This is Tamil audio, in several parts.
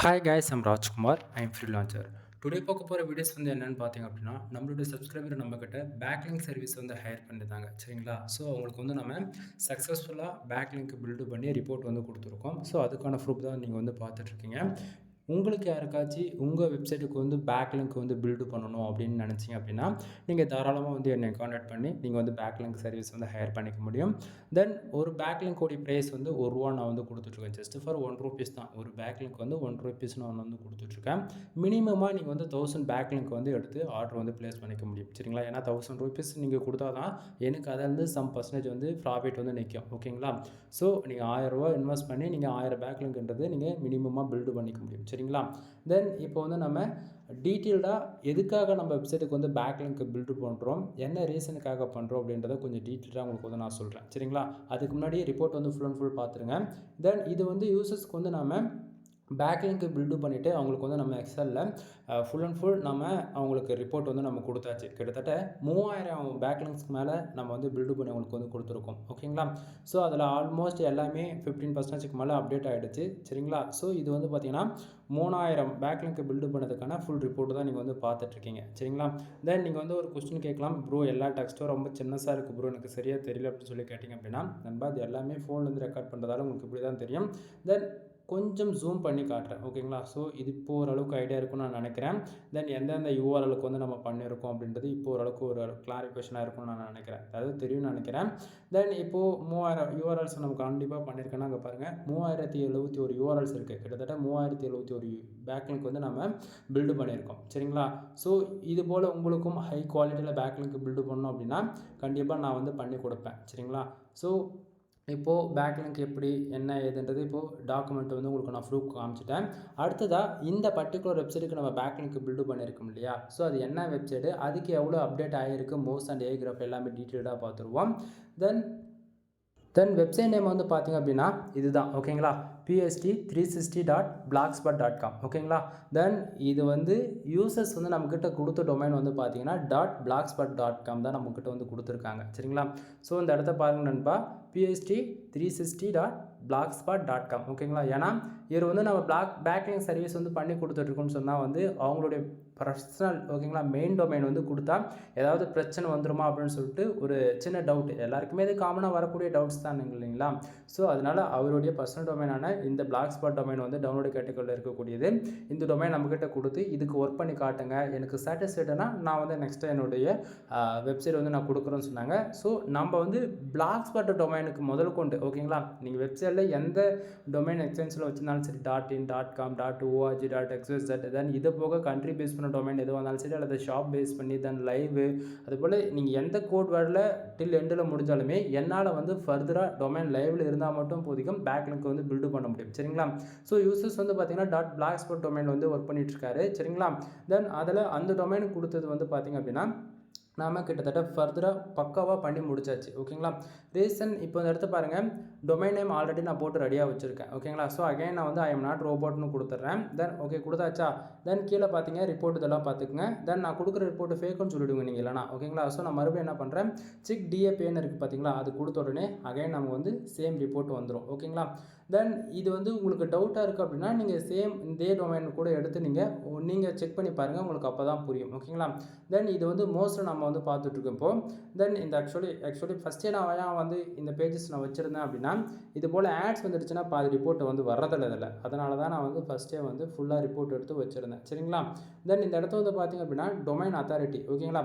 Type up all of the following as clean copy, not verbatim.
Hi guys, I'm Rajkumar. I'm freelancer. Today பார்க்க போகிற வீடியோஸ் என்னென்னு பார்த்தீங்க அப்படின்னா, நம்மளுடைய சப்ஸ்கிரைபர் நம்மக்கிட்ட பேக்லிங்க் சர்வீஸ் ஹையர் பண்ணியிருந்தாங்க. சரிங்களா? ஸோ அவங்களுக்கு நம்ம சக்ஸஸ்ஃபுல்லாக பேக்லிங்க் பில்டு பண்ணி ரிப்போர்ட் கொடுத்துருக்கோம். ஸோ அதுக்கான ப்ரூஃப் தான் நீங்கள் பார்த்துட்ருக்கீங்க. உங்களுக்கு யாருக்காச்சும் உங்கள் வெப்சைட்டுக்கு பேக்லிங்க் பில்டு பண்ணணும் அப்படின்னு நினச்சிங்க அப்படின்னா, நீங்கள் தாராளமாக என்னை காண்டாக்ட் பண்ணி நீங்கள் பேக்லிங்க் சர்வீஸ் ஹையர் பண்ணிக்க முடியும். தென் ஒரு பேக்லிங்கோடைய ப்ரைஸ் ₹1 நான் கொடுத்துட்ருக்கேன். ஜஸ்ட் ஃபார் ₹1 தான். ஒரு பேக்லிங்க் ₹1 நான் கொடுத்துட்ருக்கேன். மினிமமாக நீங்கள் 1000 பேக்லிங்க் எடுத்து ஆர்டர் ப்ளேஸ் பண்ணிக்க முடியும். சரிங்களா? ஏன்னா ₹1000 நீங்கள் கொடுத்தா தான் எனக்கு அதிலேருந்து சம் பர்சன்டேஜ் ப்ராஃபிட் நிற்கும். ஓகேங்களா? ஸோ நீங்கள் ₹1000 இன்வெஸ்ட் பண்ணி நீங்கள் 1000 பேக்லிங்க்ன்றது நீங்கள் மினிமமாக பில்டு பண்ணிக்க முடியும். சரிங்களா? தென் இப்போ நம்ம டீட்டெயில்டாக எதுக்காக நம்ம வெப்சைட்டுக்கு பேக்லிங்க் பில்டு பண்ணுறோம், என்ன ரீசனுக்காக பண்ணுறோம் அப்படின்றத கொஞ்சம் டீட்டெயிலாக உங்களுக்கு நான் சொல்கிறேன். சரிங்களா? அதுக்கு முன்னாடி ரிப்போர்ட் ஃபுல் அண்ட் ஃபுல் பார்த்துருங்க. தென் இது யூசர்ஸ்க்கு நம்ம பேக்லிங்க் பில்டு பண்ணிவிட்டு அவங்களுக்கு நம்ம எக்ஸலில் ஃபுல் அண்ட் ஃபுல் நம்ம அவங்களுக்கு ரிப்போர்ட் நம்ம கொடுத்தாச்சு. கிட்டத்தட்ட 3000 பேக்லிங்ஸ்க்கு மேலே நம்ம பில்டு பண்ணி அவங்களுக்கு கொடுத்துருக்கோம். ஓகேங்களா? ஸோ அதில் ஆல்மோஸ்ட் எல்லாமே 15% மேலே அப்டேட் ஆகிடுச்சு. சரிங்களா? ஸோ இது பார்த்திங்கன்னா 3000 பேக்லிங்க் பில்டு பண்ணதுக்கான ஃபுல் ரிப்போர்ட் தான் நீங்கள் பார்த்துட்ருக்கீங்க. சரிங்களா? தென் நீங்கள் ஒரு கொஸ்டின் கேட்கலாம், ப்ரோ எல்லா டெக்ஸ்ட்டும் ரொம்ப சின்னதாக இருக்குது ப்ரோ, எனக்கு சரியாக தெரியல அப்படின்னு சொல்லி கேட்டிங்க அப்படின்னா, நண்பா அது எல்லாமே ஃபோன்லேருந்து ரெக்கார்ட் பண்ணுறதால உங்களுக்கு இப்படி தான் தெரியும். தென் கொஞ்சம் ஜூம் பண்ணி காட்டுறேன். ஓகேங்களா? ஸோ இது இப்போ ஓரளவுக்கு ஐடியா இருக்கும்னு நான் நினைக்கிறேன். தென் எந்தெந்த யூஆர்எலுக்கு நம்ம பண்ணியிருக்கோம் அப்படின்றது இப்போ ஓரளவுக்கு ஒரு கிளாரிஃபிகேஷனாக இருக்கும்னு நான் நினைக்கிறேன். அதாவது தெரியும்னு நினைக்கிறேன். தென் இப்போது 3000 யூஆர்எல்ஸ் நம்ம கண்டிப்பாக பண்ணியிருக்கேன்னா அங்கே பாருங்கள் 3071 யூஆர்எல்ஸ் இருக்குது. கிட்டத்தட்ட 3071 பேக்லிங்க் நம்ம பில்டு பண்ணியிருக்கோம். சரிங்களா? ஸோ இது போல் உங்களுக்கும் ஹை குவாலிட்டியில் பேக்லிங்க் பில்டு பண்ணணும் அப்படின்னா கண்டிப்பாக நான் பண்ணி கொடுப்பேன். சரிங்களா? ஸோ இப்போது பேக்லிங்க் எப்படி என்ன ஏதுன்றது இப்போது டாக்குமெண்ட் உங்களுக்கு நான் ப்ரூஃப் காமிச்சிட்டேன். அடுத்ததாக இந்த பர்டிகுலர் வெப்சைட்டுக்கு நம்ம பேக்லிங்க் பில்டு பண்ணியிருக்கோம் இல்லையா? ஸோ அது என்ன வெப்சைட்டு, அதுக்கு எவ்வளோ அப்டேட் ஆகிருக்கு, மோஸ் அண்ட் ஏகிராஃப் எல்லாமே டீட்டெயில்டாக பார்த்துருவோம். தென் வெப்சைட் நேம் பார்த்தீங்க அப்படின்னா இதுதான். ஓகேங்களா? pst360.blogspot.com. ஓகேங்களா? தென் இது யூசர்ஸ் நம்மக்கிட்ட கொடுத்த டொமைன் பார்த்தீங்கன்னா .blogspot.com தான் நம்மக்கிட்ட கொடுத்துருக்காங்க. சரிங்களா? ஸோ இந்த இடத்த பாருங்கள் நண்பா, pst360.blogspot.com. ஓகேங்களா? ஏன்னா இவர் நம்ம பேக்லிங்க் சர்வீஸ் பண்ணி கொடுத்துட்ருக்கோன்னு சொன்னால் அவங்களுடைய பர்சனல் ஓகேங்களா மெயின் டொமைன் கொடுத்தா ஏதாவது பிரச்சனை வந்துருமா அப்படின்னு சொல்லிட்டு ஒரு சின்ன டவுட் எல்லாருக்குமே இது காமனாக வரக்கூடிய டவுட்ஸ் தான் இல்லைங்களா? ஸோ அதனால் அவருடைய பர்சனல் டொமைனான இந்த பிளாக்ஸ்பாட் டொமைன் டவுன்லோடு கேட்டகரியில் இருக்கக்கூடியது. இந்த டொமைன் நம்மக்கிட்ட கொடுத்து இதுக்கு ஒர்க் பண்ணி காட்டுங்க, எனக்கு சாட்டிஸ்ஃபைடுனா நான் நெக்ஸ்ட் என்னுடைய வெப்சைட் நான் கொடுக்குறேன்னு சொன்னாங்க. ஸோ நம்ம பிளாக்ஸ்பாட் டொமைனுக்கு முதல் கொண்டு ஓகேங்களா, நீங்கள் வெப்சைட்டில் எந்த டொமைன் எக்ஸ்டென்ஷனில் வச்சிருந்தாலும் சரி .in .com .org .xyz தென் இது போக கண்ட்ரி பேஸ் பண்ண டொமைன் எதுவாக இருந்தாலும் சரி அல்லது ஷாப் பேஸ் பண்ணி தென் லைவ் அதுபோல் நீங்கள் எந்த கோட் வேர்டில் டில் எண்டில் முடிஞ்சாலுமே என்னால் ஃபர்தராக டொமைன் லைவில் இருந்தால் மட்டும் போதிக்கும் பேக்லிங்க் பில்டு பண்ண முடியும். சரிங்களா? ஸோ யூசர்ஸ் பார்த்தீங்கன்னா .blogspot டொமைன் ஒர்க் பண்ணிட்டு இருக்காரு. சரிங்களா? தென் அதில் அந்த டொமைனுக்கு கொடுத்தது பார்த்தீங்க அப்படின்னா நாம் கிட்டத்தட்ட ஃபர்தராக பக்காவாக பண்ணி முடிச்சாச்சு. ஓகேங்களா? ரீசன் இப்போ இந்த இடத்த பாருங்கள், டொமைன் நேம் ஆல்ரெடி நான் போட்டு ரெடியாக வச்சுருக்கேன். ஓகேங்களா? ஸோ அகைன் நான் ஐ எம் நாட் ரோபோட்னு கொடுத்துட்றேன். Then okay கொடுத்தாச்சா? தென் கீழே பார்த்தீங்க ரிப்போர்ட் இதெல்லாம் பார்த்துக்குங்க. தென் நான் கொடுக்குற ரிப்போர்ட் ஃபேக்குன்னு சொல்லிவிடுங்க நீங்கள் இல்லைனா. ஓகேங்களா? ஸோ நான் மறுபடியும் என்ன பண்ணுறேன், செக் டிஏபின்னு இருக்குது பார்த்தீங்களா, அது கொடுத்த உடனே அகைன் நம்ம சேம் ரிப்போர்ட் வந்துடும். ஓகேங்களா? தென் இது உங்களுக்கு டவுட்டாக இருக்குது அப்படின்னா நீங்கள் சேம் இதே டொமைன் கூட எடுத்து நீங்கள் செக் பண்ணி பாருங்கள், உங்களுக்கு அப்போ தான் புரியும். ஓகேங்களா? தென் இது மோஸ்ட்லி நம்ம பார்த்துட்ருக்கோம் இப்போது. தென் இந்த ஆக்சுவலி ஃபஸ்ட்டே நான் ஏன் இந்த பேஜஸ் நான் வச்சுருந்தேன் அப்படின்னா, இது போல் ஆட்ஸ் வந்துடுச்சுன்னா பாதி ரிப்போர்ட் வரதில்லை இதில். அதனால தான் நான் ஃபஸ்ட்டே ஃபுல்லாக ரிப்போர்ட் எடுத்து வச்சுருந்தேன். சரிங்களா? தென் இந்த இடத்த பார்த்திங்க அப்படின்னா டொமைன் அத்தாரிட்டி. ஓகேங்களா?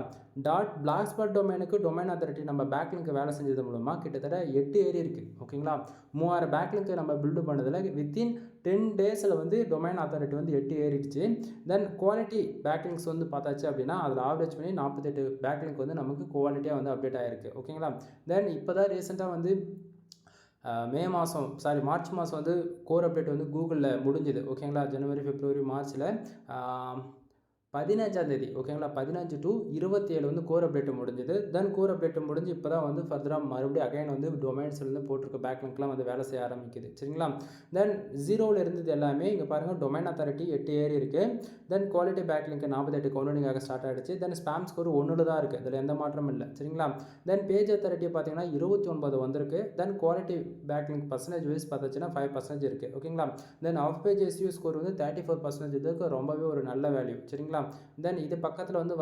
.blogspot டொமைனுக்கு டொமைன் அத்தாரிட்டி நம்ம பேக்லிங்க் வேலை செஞ்சது மூலமாக கிட்டத்தட்ட 8 ஏறி இருக்குது. ஓகேங்களா? 3000 பேக்லிங்க் நம்ம பில்டு பண்ணதில் வித்தின் 10 டேஸில் டொமைன் அத்தாரிட்டி 8 ஏறிடுச்சு. தென் குவாலிட்டி பேக்லிங்க்ஸ் பார்த்தாச்சு அப்படின்னா அதில் ஆவரேஜ் பண்ணி 48 பேக்லிங்க் நமக்கு குவாலிட்டியாக அப்டேட் ஆகிருக்கு. ஓகேங்களா? தென் இப்போ தான் ரீசெண்டாக மார்ச் மாதம் கோர் அப்டேட் கூகுளில் முடிஞ்சுது. ஓகேங்களா? ஜனவரி, பிப்ரவரி, மார்ச்சில் 15ஆம் தேதி ஓகேங்களா 15 டு 27 வந்து கோர் அப்டேட் முடிஞ்சது. தென் கோர் அப்டேட் முடிஞ்சு இப்போ தான் வந்து ஃபர்தராக மறுபடியும் அகைன் வந்து டொமைன்ஸ்லேருந்து போட்டிருக்க பேக்லிங்க்லாம் வந்து வேலை செய்ய ஆரம்பிக்குது சரிங்களா. தென் ஜீரோவில் இருந்தது எல்லாமே இங்கே பாருங்கள் டொமைன் அத்தாரிட்டி 8 ஏறி இருக்குது. தென் குவாலிட்டி பேக்லிங்க் 48 கவுண்டிங்காக ஸ்டார்ட் ஆகிடுச்சு. தென் ஸ்பாம் ஸ்கோர் 1 தான் இருக்குது, இதில் எந்த மாற்றமும் இல்லை சரிங்களா. தென் பேஜ் அத்தாரிட்டி பார்த்தீங்கன்னா 29 வந்திருக்கு. Then quality backlink percentage wise பார்த்துச்சுன்னா 5% இருக்குது ஓகேங்களா. Then off page SEO score வந்து 34%, இதுக்கு ரொம்பவே ஒரு நல்ல வேல்யூ சரிங்களா. தென் இது பக்கத்தில் வந்து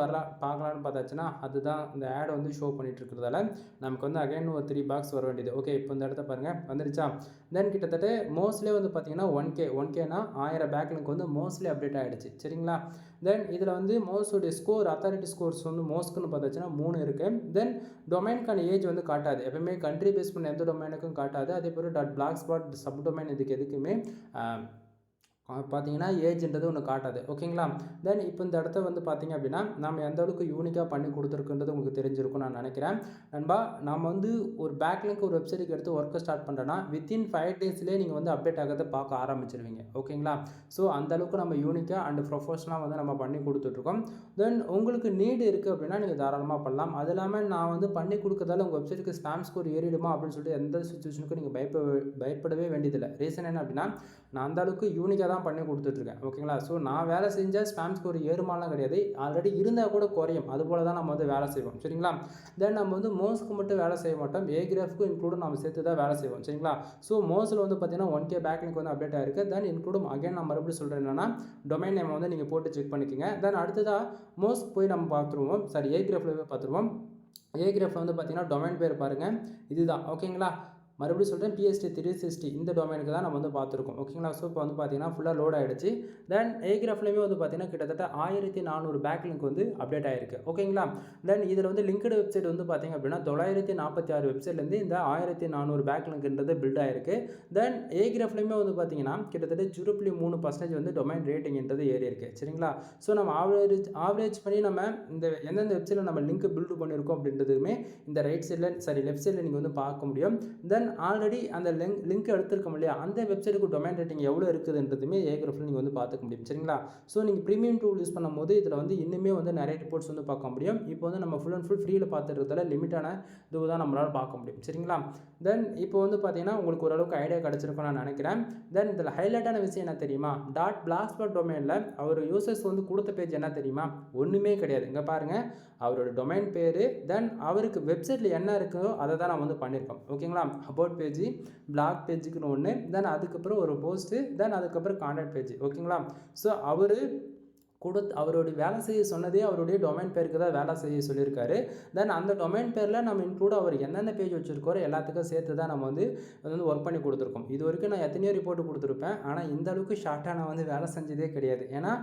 பார்க்கலான்னு பார்த்தாச்சுன்னா அதுதான் இந்த ஆட் வந்து ஷோ பண்ணிட்டு இருக்கிறதால நமக்கு வந்து அகைன் ஒரு 3 பாக்ஸ் வர வேண்டியது. ஓகே இப்போ இந்த இடத்த பாருங்கள் வந்துருச்சா. தென் கிட்டத்தட்ட மோஸ்ட்லி வந்து பார்த்தீங்கன்னா 1K னா 1000 பேக்லிங்க் வந்து மோஸ்ட்லி அப்டேட் ஆகிடுச்சு சரிங்களா. தென் இதில் வந்து மோஸ்டோடைய ஸ்கோர் அத்தாரிட்டி ஸ்கோர்ஸ் வந்து மோஸ்ட்னு பார்த்தாச்சுன்னா 3 இருக்குது. தென் டொமைனுக்கான ஏஜ் வந்து காட்டாது, எப்பவுமே கண்ட்ரி பேஸ் பண்ண எந்த டொமைனுக்கும் காட்டாது. அதே போல் பிளாக் ஸ்பாட் சப் டொமைன் இதுக்கு எதுக்குமே பார்த்தீங்கன்னா ஏஜ்ன்றது ஒன்று காட்டாது ஓகேங்களா. தென் இப்போ இந்த இடத்த வந்து பார்த்தீங்க அப்படின்னா நம்ம எந்த அளவுக்கு யூனிக்காக பண்ணி கொடுத்துருக்குன்றது உங்களுக்கு தெரிஞ்சிருக்கும் நான் நினைக்கிறேன் நண்பா. நம்ம வந்து ஒரு பேக்லிங்க் ஒரு வெப்சைட்டுக்கு எடுத்து ஒர்க்கை ஸ்டார்ட் பண்ணுறேன்னா வித்தின் 5 டேஸ்லேயே நீங்கள் வந்து அப்டேட் ஆகிறத பார்க்க ஆரம்பிச்சிருவீங்க ஓகேங்களா. ஸோ அந்தளவுக்கு நம்ம யூனிக்காக அண்ட் ப்ரொஃபஷனலாக வந்து நம்ம பண்ணி கொடுத்துட்ருக்கோம். தென் உங்களுக்கு நீடு இருக்குது அப்படின்னா நீங்கள் தாராளமாக பண்ணலாம். அது இல்லாமல் நான் வந்து பண்ணி கொடுக்கறதால உங்கள் வெப்சைட்டுக்கு ஸ்பாம் ஸ்கோர் ஏறிடுமா அப்படின்னு சொல்லிட்டு எந்த சுச்சுவேஷனுக்கும் நீங்கள் பயப்படவே வேண்டியதில்லை. ரீசன் என்ன அப்படின்னா நான் அந்த அளவுக்கு யூனிக்காக தான் பண்ணி கொடுத்துட்ருக்கேன் ஓகேங்களா. ஸோ நான் வேலை செஞ்சால் ஸ்பாம் ஸ்கோர் ஏறுமாலாம் கிடையாது, ஆல்ரெடி இருந்தால் கூட குறையும், அதுபோல் தான் நம்ம வந்து வேலை செய்வோம் சரிங்களா. தென் நம்ம வந்து மோஸ்க்கு மட்டும் வேலை செய்ய மாட்டோம், ஏகிராஃப்க்கும் இன்க்ளூடும் நம்ம சேர்த்து தான் வேலை செய்வோம் சரிங்களா. ஸோ மோஸ்ட்டில் வந்து பார்த்தீங்கன்னா 1K பேக்லிங்க் வந்து அப்டேட் ஆகிருக்கு. தென் இன்க்ளூடும் அகைன் நான் மறுபடியும் சொல்கிறேன் என்னன்னா டொமைன் நேம் வந்து நீங்கள் போட்டு செக் பண்ணிக்கோங்க. தென் அடுத்ததாக மோஸ்ட் போய் நம்ம பார்த்துருவோம், சாரி ஏகிராஃபில் போய் பார்த்துருவோம். ஏகிராஃபில் வந்து பார்த்தீங்கன்னா டொமைன் பேர் பாருங்கள் இதுதான் ஓகேங்களா. மறுபடியும் சொல்கிறேன் PST 360 இந்த டொமைனுக்கு தான் நம்ம வந்து பார்த்துருக்கோம் ஓகேங்களா. ஸோ இப்போ வந்து பார்த்தீங்கன்னா ஃபுல்லாக லோட் ஆகிடுச்சு. தென் ஏகிராஃப்லேயுமே வந்து பார்த்தீங்கன்னா கிட்டத்தட்ட 1400 பேக்லிங்க் வந்து அப்டேட் ஆகிருக்கு ஓகேங்களா. தென் இதில் வந்து லிங்க்டு வெப்சைட் வந்து பார்த்தீங்க அப்படின்னா 946 வெப்சைட்லேருந்து இந்த 1400 பேக்லிங்க்ன்றது பில்ட் ஆகிருக்கு. தென் ஏகிராஃப்லேயுமே வந்து பார்த்தீங்கன்னா கிட்டத்தட்ட 0.3% வந்து டொமைன் ரேட்டிங்ன்றது ஏறி இருக்குது சரிங்களா. ஸோ நம்ம ஆவரேஜ் பண்ணி நம்ம இந்த எந்தெந்த வெப்சைட்டில் நம்ம லிங்க் பில்டு பண்ணியிருக்கோம் அப்படின்றதுமே இந்த ரைட் சைடில் லெஃப்ட் சைடில் நீங்கள் வந்து பார்க்க முடியும். தென் ஆல்ரெடி அந்த லிங்க் எடுத்துருக்கோம் இல்லையா, அந்த வெப்சைட்டுக்கு டொமைன் ரேட்டிங் எவ்வளோ இருக்குதுன்றதுமே ஏகிராஃபில் நீங்கள் வந்து பார்த்துக்க முடியும் சரிங்களா. ஸோ நீங்கள் ப்ரீமியம் டூல் யூஸ் பண்ணும்போது இதில் வந்து இன்னுமே வந்து நிறைய ரிப்போர்ட்ஸ் வந்து பார்க்க முடியும். இப்போ வந்து நம்ம ஃபுல் அண்ட் ஃபுல் ஃப்ரீயில் பார்த்துருக்கிறதால லிமிட்டான இது தான் நம்மளால் பார்க்க முடியும் சரிங்களா. தென் இப்போ வந்து பார்த்தீங்கன்னா உங்களுக்கு ஓரளவுக்கு ஐடியா கிடச்சிருக்கும் நான் நினைக்கிறேன். தென் இதில் ஹைலைட்டான விஷயம் என்ன தெரியுமா, பிளாக்ஸ்பாட் டொமைனில் அவர் யூசர்ஸ் வந்து கொடுத்த பேஜ் என்ன தெரியுமா, ஒன்றுமே கிடையாது. இங்கே பாருங்கள் அவரோட டொமைன் பேர், தென் அவருக்கு வெப்சைட்டில் என்ன இருக்குதோ அதை தான் நம்ம வந்து பண்ணியிருக்கோம் ஓகேங்களா. அபவுட் பேஜ், பிளாக் பேஜுக்குன்னு ஒன்று, தென் அதுக்கப்புறம் ஒரு போஸ்ட்டு, தென் அதுக்கப்புறம் கான்டாக்ட் பேஜ் ஓகேங்களா. ஸோ அவருடைய வேலை செய்ய சொன்னதே அவருடைய டொமைன் பேருக்கு தான் வேலை செய்ய சொல்லியிருக்காரு. தென் அந்த டொமைன் பேரில் நம்ம இன்க்ளூட் அவர் எந்தெந்த பேஜ் வச்சுருக்கோரோ எல்லாத்துக்கும் சேர்த்து தான் நம்ம வந்து ஒர்க் பண்ணி கொடுத்துருக்கோம். இது வரைக்கும் நான் எத்தனையோ ரிப்போர்ட் கொடுத்துருப்பேன், ஆனால் இந்த அளவுக்கு ஷார்ட்டாக நான் வந்து வேலை செஞ்சதே கிடையாது. ஏன்னா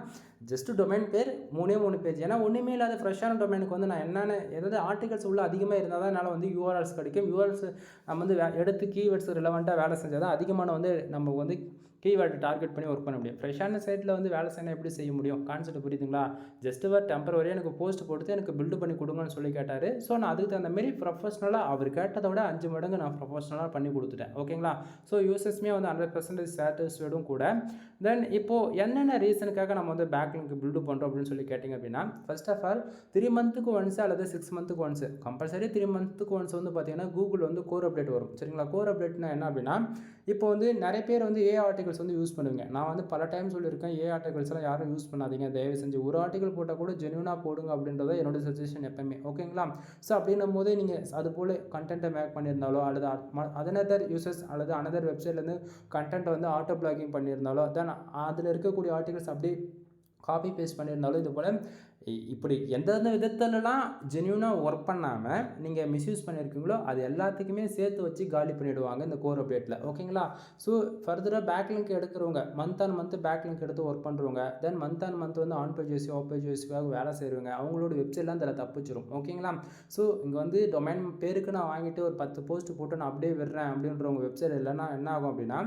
ஜஸ்ட்டு டொமைன் பேர் 3 பேஜ், ஏன்னா ஒன்றுமே இல்லாத ஃப்ரெஷ்ஷான டொமைனுக்கு வந்து நான் ஏதாவது ஆர்டிகல்ஸ் உள்ள அதிகமாக இருந்தால் தான் என்னால் வந்து யூஆர்எல்ஸ் கிடைக்கும். யூஆர்எல்ஸ் நம்ம வந்து எடுத்து கீவேர்ட்ஸ் ரிலவெண்ட்டாக வேலை செஞ்சால் தான் அதிகமான வந்து நம்ம வந்து கீவேர்டு டார்கெட் பண்ணி ஒர்க் பண்ண முடியும். ஃப்ரெஷ்ஷான சைட்டில் வந்து வேலை செய்யணும் எப்படி செய்ய முடியும், கான்செப்ட் புரியுதுங்களா. ஜஸ்ட் டெம்பரவரியாக எனக்கு போஸ்ட் போட்டு எனக்கு பில்டு பண்ணி கொடுங்கன்னு சொல்லி கேட்டார். ஸோ நான் அதுக்கு தகுந்த மாதிரி ப்ரொஃபஷனலாக அவர் கேட்டதை விட 5 மடங்கு நான் ப்ரொஃபஷனலாக பண்ணி கொடுத்துட்டேன் ஓகேங்களா. ஸோ யூசர்ஸ்மே வந்து 100% சாட்டிஸ்ஃபைடும் கூட. தென் இப்போது என்னென்ன ரீசனுக்காக நம்ம வந்து பேக்லிங்க் பில்டு பண்ணுறோம் அப்படின்னு சொல்லி கேட்டிங்க அப்படின்னா, ஃபர்ஸ்ட் ஆஃப் ஆல் 3 மந்த்துக்கு ஒன்ஸ் அல்லது 6 மந்த்துக்கு ஒன்ஸ், கம்பல்சரி 3 மந்த்துக்கு ஒன்ஸ் வந்து பார்த்தீங்கன்னா கூகுள் வந்து கோர் அப்டேட் வரும் சரிங்களா. கோர் அப்டேட்னா என்ன அப்படின்னா, இப்போ வந்து நிறைய பேர் வந்து ஆர்டிகல்ஸ் வந்து யூஸ் பண்ணுவீங்க. நான் வந்து பல டைம் சொல்லியிருக்கேன், ஆர்டிகல்ஸ்லாம் யாரும் யூஸ் பண்ணாதீங்க தயவு செஞ்சு. ஒரு ஆர்டிகல் போட்டால் கூட ஜென்யூனாக போடுங்க அப்படின்றத என்னோட சஜஷன் எப்பவுமே ஓகேங்களா. ஸோ அப்படின்னும் போது நீங்கள் அது போல் கண்டென்ட்டை மேக் பண்ணியிருந்தாலோ அல்லது அதனதர் யூசர்ஸ் அல்லது அனதர் வெப்சைட்லேருந்து கண்டென்ட்டை வந்து ஆட்டோ பிளாகிங் பண்ணியிருந்தாலோ, தென் அதில் இருக்கக்கூடிய ஆர்டிகல்ஸ் அப்படியே காப்பி பேஸ்ட் பண்ணியிருந்தாலும் இது போல் இப்படி எந்தெந்த விதத்துலலாம் ஜென்யூனாக ஒர்க் பண்ணாமல் நீங்கள் மிஸ்யூஸ் பண்ணியிருக்கீங்களோ அது எல்லாத்துக்குமே சேர்த்து வச்சு காலி பண்ணிவிடுவாங்க இந்த கோர் அப்டேட்டில் ஓகேங்களா. ஸோ ஃபர்தராக பேக்லிங்க் எடுக்கிறவங்க மந்த் ஆன் மந்த் பேக்லிங்க் எடுத்து ஒர்க் பண்ணுறவங்க, தென் மந்த் ஆன் மந்த் வந்து ஆன் பேஜ் ஆஃப் பேஜ் வேலை செய்கிறவங்க அவங்களோட வெப்சைட்லாம் அதில் தப்பிச்சிடும் ஓகேங்களா. ஸோ இங்கே வந்து டொமைன் பேருக்கு நான் வாங்கிட்டு ஒரு 10 போஸ்ட் போட்டு நான் அப்படியே விடுறேன் அப்படின்றவங்க வெப்சைட் இல்லைன்னா என்ன ஆகும் அப்படின்னா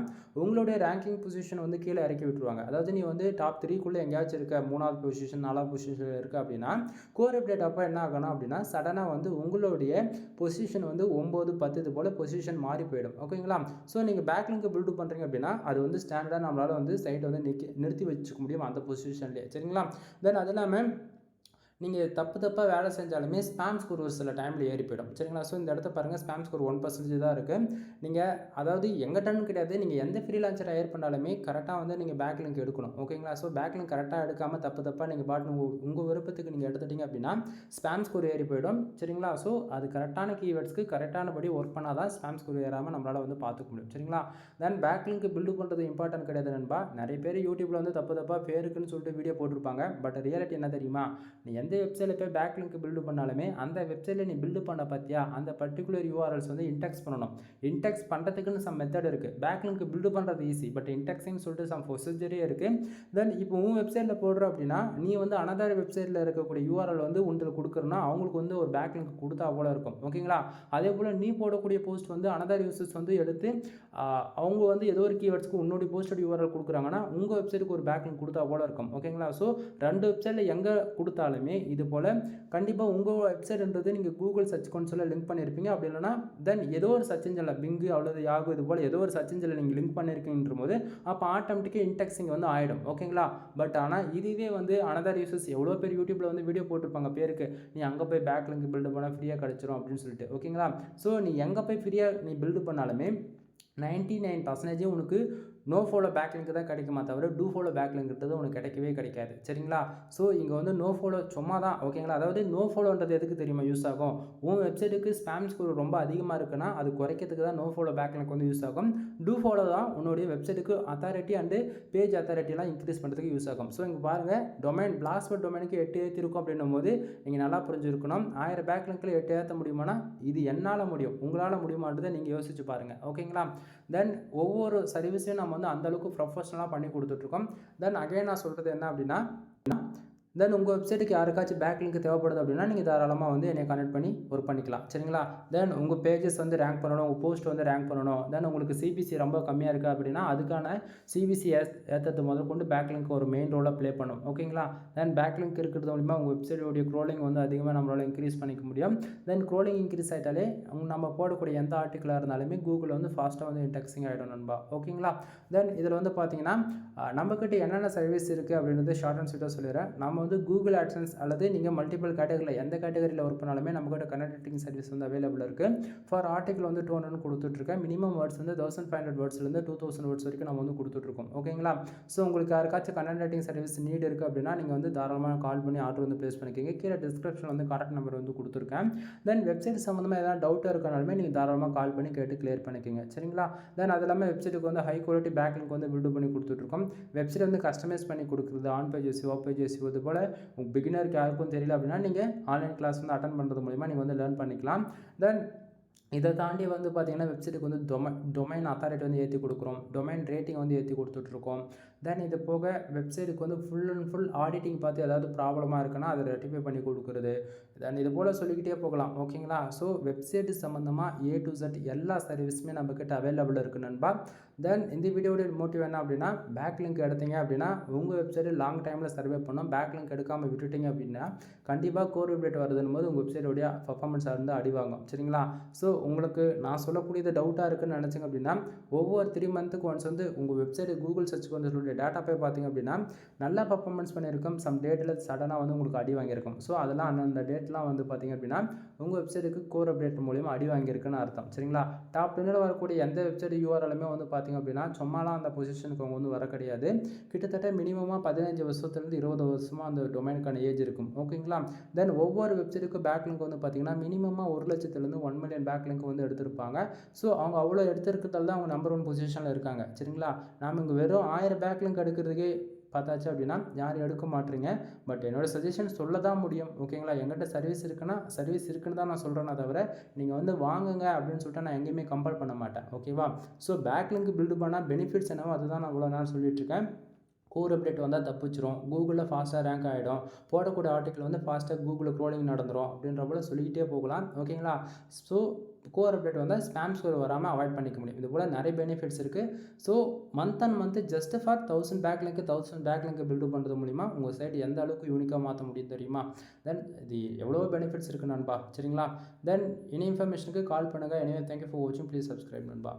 உங்களுடைய ரேங்கிங் பொசிஷன் வந்து கீழே இறக்கி விட்டுருவாங்க. அதாவது நீ வந்து டாப் 3க்குள்ளே எங்கேயாச்சும் இருக்க 3வது பொசிஷன் 4வது பொசிஷனில் இருக்குது அப்படின்னா கோர் அப்டேட் அப்போ என்ன ஆகணும் அப்படின்னா சடனாக வந்து உங்களுடைய பொசிஷன் வந்து 9, 10 இது போல் பொசிஷன் மாறி போயிடும். ஓகேங்களா? ஸோ நீங்கள் பேக்லிங்க் பில்டு பண்ணுறீங்க அப்படின்னா அது வந்து ஸ்டாண்டர்டாக நம்மளால் வந்து சைட்டை வந்து நிறுத்தி வச்சுக்க முடியும் அந்த பொசிஷன்லேயே. சரிங்களா? தென் அது இல்லாமல் நீங்கள் தப்பாக வேலை செஞ்சாலுமே ஸ்பாம் ஸ்கோர் ஒரு சில டைமில் ஏறி போயிடும். சரிங்களா? ஸோ இந்த இடத்த பாருங்கள், ஸ்பாம் ஸ்கோர் 1% தான் இருக்குது. நீங்கள் அதாவது எங்கிட்டன்னு கிடையாது, நீங்கள் எந்த ஃப்ரீலான்சரை ஹையர் பண்ணாலுமே கரெக்டாக வந்து நீங்கள் பேக்லிங்க் எடுக்கணும். ஓகேங்களா? ஸோ பேக்லிங்க் கரெக்டாக எடுக்காமல் தப்பாக நீங்கள் பாட்டு உங்கள் விருப்பத்துக்கு நீங்கள் எடுத்துட்டீங்க அப்படின்னா ஸ்பாம் ஸ்கோர் ஏறி போயிடும். சரிங்களா? ஸோ அது கரெக்டான கீவேர்ட்ஸ்க்கு கரெக்டானபடி ஒர்க் பண்ணால் தான் ஸ்பாம் ஸ்கோர் ஏறாமல் நம்மளால் வந்து பார்த்துக்க முடியும். சரிங்களா? தென் பேக்லிங்க் பில்டு பண்ணுறது இம்பார்ட்டன்ட் கிடையாது நண்பா. நிறைய பேர் யூடியூப்பில் வந்து தப்பாக பேருக்குன்னு சொல்லிட்டு வீடியோ போட்டிருப்பாங்க. பட் ரியாலிட்டி என்ன தெரியுமா? நீ எந்த வெப்சைட்டில் போய் பேக்லிங்க் பில்டு பண்ணாலுமே அந்த வெப்சைட்டில் நீ பில்டு பண்ண பார்த்தியா அந்த பர்டிகுலர் யூஆர்எல்ஸ் வந்து இன்டெக்ஸ் பண்ணணும். இன்டெக்ஸ் பண்ணுறதுக்குன்னு சம் மெத்தட் இருக்குது. பேக்லிங்க் பில்டு பண்ணுறது ஈஸி, பட் இன்டெக்ஸிங் சொல்லிட்டு சம் ப்ரொசீஜரே இருக்குது. தென் இப்போ உன் வெப்சைட்டில் போடுற அப்படின்னா நீ வந்து அனதர் வெப்சைட்டில் இருக்கக்கூடிய யூஆர்எல் வந்து உங்களுக்கு கொடுக்குறனா அவங்களுக்கு வந்து ஒரு பேக்லிங்க் கொடுத்தா போல இருக்கும். ஓகேங்களா? அதே போல் நீ போடக்கூடிய போஸ்ட் வந்து அனதர் யூசர்ஸ் வந்து எடுத்து அவங்க வந்து ஏதோ ஒரு கீவேர்ட்ஸ்க்கு உன்னுடைய போஸ்டட் யூஆர்எல் கொடுக்குறாங்கன்னா உங்கள் வெப்சைட்டுக்கு ஒரு பேக்லிங்க் கொடுத்தா போல இருக்கும். ஓகேங்களா? ஸோ 2 வெப்சைட்டில் எங்கே கொடுத்தாலுமே இது போல் கண்டிப்பாக உங்கள் வெப்சைட்ன்றது நீங்கள் கூகுள் சர்ச் கன்சோலில் லிங்க் பண்ணியிருப்பீங்க. அப்படி இல்லைனா தென் ஏதோ ஒரு சர்ச் இன்ஜினில் பிங்கு அவ்வளோ யாகு இது போல் ஏதோ ஒரு சர்ச் இன்ஜினில் நீங்கள் லிங்க் பண்ணியிருக்கீன்ற போது அப்போ ஆட்டோமேட்டிக்காக இன்டெக்ஸிங் வந்து ஆகிடும். ஓகேங்களா? பட் ஆனால் இதுவே வந்து அனதர் யூசர்ஸ் எவ்வளோ பேர் யூடியூப்பில் வந்து வீடியோ போட்டிருப்பாங்க பேருக்கு, நீ அங்கே போய் பேக்லிங்க் பில்டு பண்ணால் ஃப்ரீயாக கிடச்சிரும் அப்படின்னு சொல்லிட்டு. ஓகேங்களா? ஸோ நீ எங்கே போய் ஃப்ரீயாக நீ பில்டு பண்ணாலுமே 99% உனக்கு நோ ஃபாலோ பேக்லிங்க் தான் கிடைக்குமா தவிர டூ ஃபாலோ பேக்லிங்க்ன்றது உனக்கு கிடைக்கவே கிடைக்காது. சரிங்களா? ஸோ இங்கே வந்து நோ ஃபாலோ சும்மா தான். ஓகேங்களா? அதாவது நோ ஃபாலோன்றது எதுக்கு தெரியுமா யூஸ் ஆகும்? உன் வெப்சைட்டுக்கு ஸ்பாம் ஸ்கோர் ரொம்ப அதிகமாக இருக்குன்னா அது குறைக்கிறதுக்கு தான் நோ ஃபாலோ பேக்லிங்க் வந்து யூஸ் ஆகும். டூ ஃபாலோ தான் உன்னுடைய வெப்சைட்டுக்கு அத்தாரிட்டி அண்டு பேஜ் அத்தாரிட்டிலாம் இன்க்ரீஸ் பண்ணுறதுக்கு யூஸ் ஆகும். ஸோ இங்கே பாருங்கள், டொமைன் பிளாஸ்போர்ட் டொமைனுக்கு 8 ஏற்றிருக்கும் அப்படின்னும் போது நீங்கள் நல்லா புரிஞ்சுருக்கணும். 1000 பேக்லிங்கில் 8 ஏற்ற முடியுமானா இது என்னால் முடியும், உங்களால் முடியுமான்றதை நீங்கள் யோசிச்சு பாருங்கள். ஓகேங்களா? தென் ஒவ்வொரு சர்வீஸையும் நம்ம வந்து அந்தளவுக்கு ப்ரொஃபஷனலாக பண்ணி கொடுத்துட்ருக்கோம். தென் அகைன் நான் சொல்கிறது என்ன அப்படின்னா, தென் உங்கள் வெப்சைட்டுக்கு யாருக்காச்சும் பேக்லிங்க் தேவைப்படுது அப்படின்னா நீங்கள் தாராளமாக வந்து என்னை கனெக்ட் பண்ணி ஒர்க் பண்ணிக்கலாம். சரிங்களா? தென் உங்கள் பேஜஸ் வந்து ரேங்க் பண்ணணும், உங்கள் போஸ்ட் வந்து ரேங்க் பண்ணணும். தென் உங்களுக்கு சிபிசி ரொம்ப கம்மியாக இருக்குது அப்படின்னா அதுக்கான சிபிசி ஏற்றது முதல் கொண்டு பேக்லிங்க் ஒரு மெயின் ரோலாக ப்ளே பண்ணும். ஓகேங்களா? தென் பேக்லிங்க் இருக்கிறது மூலிமா உங்கள் வெப்சைட்டோடைய க்ரோலிங் வந்து அதிகமாக நம்மளால் இன்க்ரீஸ் பண்ணிக்க முடியும். தென் க்ரோலிங் இன்க்ரீஸ் ஆகிட்டாலே நம்ம போடக்கூடிய எந்த ஆர்டிக்கலாக இருந்தாலுமே கூகுள் வந்து ஃபாஸ்ட்டாக வந்து இன்டெக்ஸிங் ஆகிடும் நண்பா. ஓகேங்களா? தென் இதில் வந்து பார்த்தீங்கன்னா நம்மக்கிட்ட என்னென்ன சர்வீஸ் இருக்குது அப்படின்றது ஷார்ட் அண்ட் ஸ்வீட்டாக சொல்லிடுறேன். நம்ம வந்து கூகுள் ஆட்சன்ஸ் அல்லது நீங்கள் மல்டிபிள் கேட்டகரியில் எந்த கேட்டகரியில் ஒர்க் பண்ணாலுமே நம்மக்கிட்ட கனெக்டிங் சர்வீஸ் வந்து அவைலபிள் இருக்குது. ஃபார் ஆர்டிக்கல் வந்து 200 கொடுத்துட்ருக்கேன். மினிமம் வேர்ட்ஸ் வந்து 1500 வேர்ட்ஸ்லேருந்து 2000 வேர்ட்ஸ் வரைக்கும் நம்ம வந்து கொடுத்துட்ருக்கோம். ஓகேங்களா? ஸோ உங்களுக்கு யாருக்காச்சும் கனெக்டிங் சர்வீஸ் நீட் இருக்குது அப்படின்னா நீங்கள் வந்து தாராளமாக கால் பண்ணி ஆர்டர் வந்து ப்ளேஸ் பண்ணிக்கோங்க. கீழே டிஸ்கிரிப்ஷன் வந்து கான்டாக்ட் நம்பர் வந்து கொடுத்துருக்கேன். தென் வெப்சைட் சம்மந்தமாக ஏதாவது டவுட்டாக இருக்கனாலுமே நீங்கள் தாராளமாக கால் பண்ணி கேட்டு கிளியர் பண்ணிக்கோங்க. சரிங்களா? தென் அது இல்லாமல் வெப்சைட்டுக்கு வந்து ஹை குவாலிட்டி பேக்லிங்க் வந்து பில்டு பண்ணி கொடுத்துட்ருக்கோம். வெப்சைட் வந்து கஸ்டமைஸ் பண்ணி கொடுக்குறது, ஆன் பேஜஸ், ஆஃப் பேஜஸ், இது போல் பிகினருக்கு யாருக்கும் தெரியல அப்படின்னா நீங்கள் ஆன்லைன் கிளாஸ் வந்து அட்டன் பண்ணுறது மூலிமா நீங்கள் வந்து லேர்ன் பண்ணிக்கலாம். தென் இதை தாண்டி வந்து பார்த்தீங்கன்னா வெப்சைட்டுக்கு வந்து டொமைன் அத்தாரிட்டி வந்து ஏற்றி கொடுக்குறோம், டொமைன் ரேட்டிங் வந்து ஏற்றி கொடுத்துட்ருக்கோம். தென் இது போக வெப்சைட்டுக்கு வந்து ஃபுல் அண்ட் ஃபுல் ஆடிட்டிங் பார்த்து ஏதாவது ப்ராப்ளமாக இருக்குன்னா அதை ரெட்டிஃபை பண்ணி கொடுக்குறது. தென் இது போல் சொல்லிக்கிட்டே போகலாம். ஓகேங்களா? ஸோ வெப்சைட்டு சம்மந்தமாக A to Z எல்லா சர்வீஸுமே நம்மக்கிட்ட அவைலபிள் இருக்குது நண்பா. தென் இந்த வீடியோடைய மோட்டிவ் என்ன அப்படின்னா, பேக்லிங்க் எடுத்தீங்க அப்படின்னா உங்கள் வெப்சைட்டு லாங் டைமில் சர்வே பண்ணோம். பேக்லிங்க் எடுக்காமல் விட்டுட்டீங்க அப்படின்னா கண்டிப்பாக கோர் அப்டேட் வருதுன்னு போது உங்கள் வெப்சைட்டோடைய பர்ஃபார்மன்ஸ் வந்து அடிவாங்கும். சரிங்களா? ஸோ உங்களுக்கு நான் சொல்லக்கூடியது டவுட்டாக இருக்குன்னு நினச்சிங்க அப்படின்னா ஒவ்வொரு 3 மந்த்துக்கு ஒன்ஸ் வந்து உங்கள் வெப்சைட்டு கூகுள் சர்ச் வந்து டேட்டா போய் பார்த்தீங்க அப்படின்னா நல்லா பர்ஃபார்மன்ஸ் பண்ணியிருக்கும். சம் டேட்டில் சடனாக வந்து உங்களுக்கு அடி வாங்கியிருக்கும். ஸோ அதெல்லாம் அந்தந்த டேட்லாம் வந்து பார்த்தீங்க அப்படின்னா உங்கள் வெப்சைட்டுக்கு கோர் அப்டேட் மூலிமா அடி வாங்கியிருக்குன்னு அர்த்தம். சரிங்களா? டாப் 10 வரக்கூடிய எந்த வெப்சைட் யூஆர்எலுமே வந்து பார்த்தீங்க அப்படின்னா சும்மாலாம் அந்த பொசிஷனுக்கு அவங்க வந்து வர கிடையாது. கிட்டத்தட்ட மினிமமாக 15 வருஷத்துலேருந்து 20 வருஷமாக அந்த டொமைனுக்கான ஏஜ் இருக்கும். ஓகேங்களா? தென் ஒவ்வொரு வெப்சைட்டுக்கும் பேக்லிங்க் வந்து பார்த்தீங்கன்னா மினிமமாக 1 லட்சத்துலேருந்து 1 மில்லியன் பேக்லிங்க் வந்து எடுத்திருப்பாங்க. ஸோ அவங்க அவ்வளோ எடுத்திருக்கிறதால தான் அவங்க நம்பர் 1 பொசிஷனில் இருக்காங்க. சரிங்களா? நாம் இங்கே வெறும் 1000 பேக்லிங்க் எடுக்கிறதுக்கே பார்த்தாச்சு அப்படின்னா யாரும் எடுக்க மாட்டீங்க. பட் என்னோடய சஜஷன் சொல்ல தான் முடியும். ஓகேங்களா? எங்கிட்ட சர்வீஸ் இருக்குன்னா சர்வீஸ் இருக்குன்னு தான் நான் சொல்கிறேன்னா தவிர நீங்கள் வந்து வாங்குங்க அப்படின்னு சொல்லிட்டு நான் எங்கேயுமே கம்பல் பண்ண மாட்டேன். ஓகேவா? ஸோ பேக்லிங்க் பில்டு பண்ணால் பெனிஃபிட்ஸ் என்னவோ அதுதான் நான் இவ்வளோ நேரம் சொல்லிட்டுருக்கேன். கோர் அப்டேட் வந்தால் தப்பிச்சிரும், கூகுளில் ஃபாஸ்ட்டாக ரேங்க் ஆகிடும், போடக்கூடிய ஆர்டிக்கல் வந்து ஃபாஸ்ட்டாக கூகுளில் க்ரோலிங் நடந்துடும் அப்படின்ற போல் சொல்லிக்கிட்டே போகலாம். ஓகேங்களா? ஸோ கோர் அப்டேட் வந்தால் ஸ்பேம் ஸ்கோர் வராமல் அவாய்ட் பண்ணிக்க முடியும். இது போல் நிறைய பெனிஃபிட்ஸ் இருக்குது. So month and month just for 1000 backlink build பண்ணுறது மூலிமா உங்கள் சைட் எந்த அளவுக்கு யூனிக்காக மாற்ற முடியும் தெரியுமா? தென் இது எவ்வளோ பெனிஃபிட்ஸ் இருக்குது நண்பா. சரிங்களா? தென் இனி இன்ஃபர்மேஷனுக்கு கால் பண்ணுங்கள். எனவே தேங்க்யூ ஃபார் வாட்சிங். ப்ளீஸ் சப்ஸ்கிரைப் நண்பா.